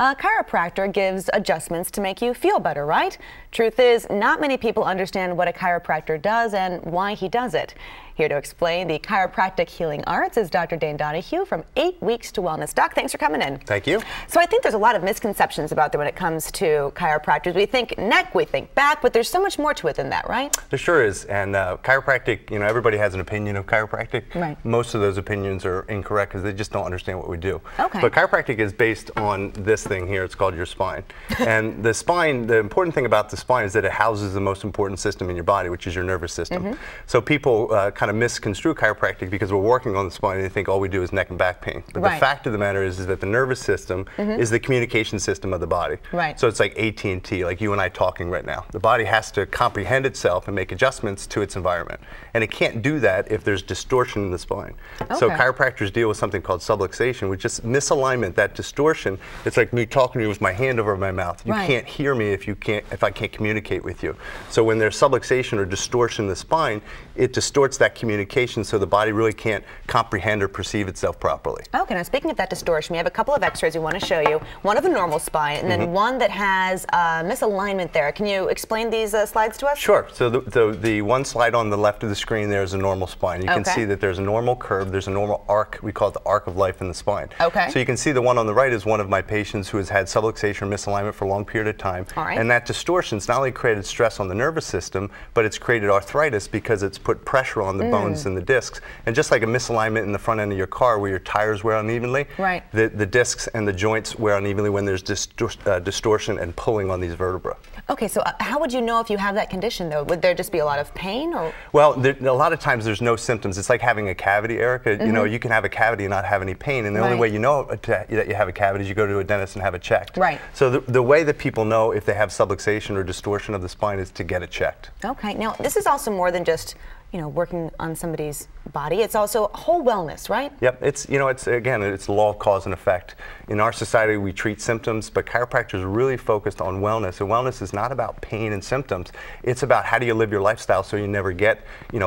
A chiropractor gives adjustments to make you feel better, right? Truth is, not many people understand what a chiropractor does and why he does it. Here to explain the chiropractic healing arts is Dr. Dane Donahue from 8 Weeks to Wellness. Doc, thanks for coming in. Thank you. So I think there's a lot of misconceptions about that when it comes to chiropractors. We think neck, we think back, but there's so much more to it than that, right? There sure is. And chiropractic, everybody has an opinion of chiropractic. Right. Most of those opinions are incorrect because they just don't understand what we do. Okay. But chiropractic is based on this thing here. It's called your spine. And the spine, the important thing about the spine is that it houses the most important system in your body, which is your nervous system. So people kind of misconstrue chiropractic because we're working on the spine and they think all we do is neck and back pain. But the fact of the matter is that the nervous system is the communication system of the body. Right. So it's like AT&T, like you and I talking right now. The body has to comprehend itself and make adjustments to its environment. And it can't do that if there's distortion in the spine. Okay. So chiropractors deal with something called subluxation, which is misalignment, that distortion. It's like me talking to you with my hand over my mouth. You can't hear me if I can't communicate with you. So when there's subluxation or distortion in the spine, it distorts that communication so the body really can't comprehend or perceive itself properly. Okay, now speaking of that distortion, we have a couple of x-rays we want to show you. One of the normal spine and then one that has misalignment there. Can you explain these slides to us? Sure. So the one slide on the left of the screen there is a normal spine. You can see that there's a normal curve, there's a normal arc. We call it the arc of life in the spine. Okay. So you can see the one on the right is one of my patients who has had subluxation or misalignment for a long period of time. All right. And that distortion's not only created stress on the nervous system, but it's created arthritis because it's put pressure on the bones and the discs. And just like a misalignment in the front end of your car where your tires wear unevenly, the discs and the joints wear unevenly when there's distortion and pulling on these vertebrae. Okay, so how would you know if you have that condition though? Would there just be a lot of pain? Or? Well, a lot of times there's no symptoms. It's like having a cavity, Erica. You can have a cavity and not have any pain, and the only way you know that you have a cavity is you go to a dentist and have it checked. Right. So the way that people know if they have subluxation or distortion of the spine is to get it checked. Okay, now this is also more than just working on somebody's body. It's also whole wellness, right? Yep. It's again, it's the law of cause and effect. In our society, we treat symptoms, but chiropractors are really focused on wellness. And wellness is not about pain and symptoms. It's about how do you live your lifestyle so you never get,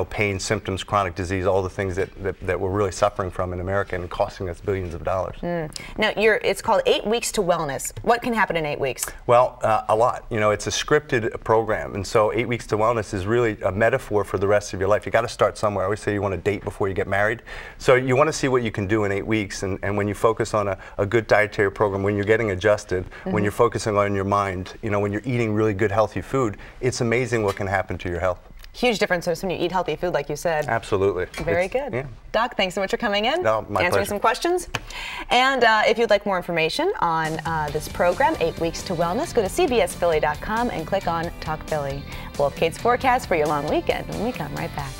pain, symptoms, chronic disease, all the things that we're really suffering from in America and costing us billions of dollars. Now, it's called 8 Weeks to Wellness. What can happen in 8 weeks? Well, a lot. It's a scripted program, and so 8 Weeks to Wellness is really a metaphor for the rest of your life. You got to start somewhere. I always say you want to date before you get married. So you want to see what you can do in 8 weeks, and when you focus on a good dietary program, when you're getting adjusted, when you're focusing on your mind, when you're eating really good healthy food, it's amazing what can happen to your health. Huge difference when you eat healthy food, like you said. Absolutely. Very good. Yeah. Doc, thanks so much for coming in, no, my answering pleasure. some questions. And if you'd like more information on this program, 8 Weeks to Wellness, go to cbsphilly.com and click on Talk Philly. We'll have Kate's forecast for your long weekend when we come right back.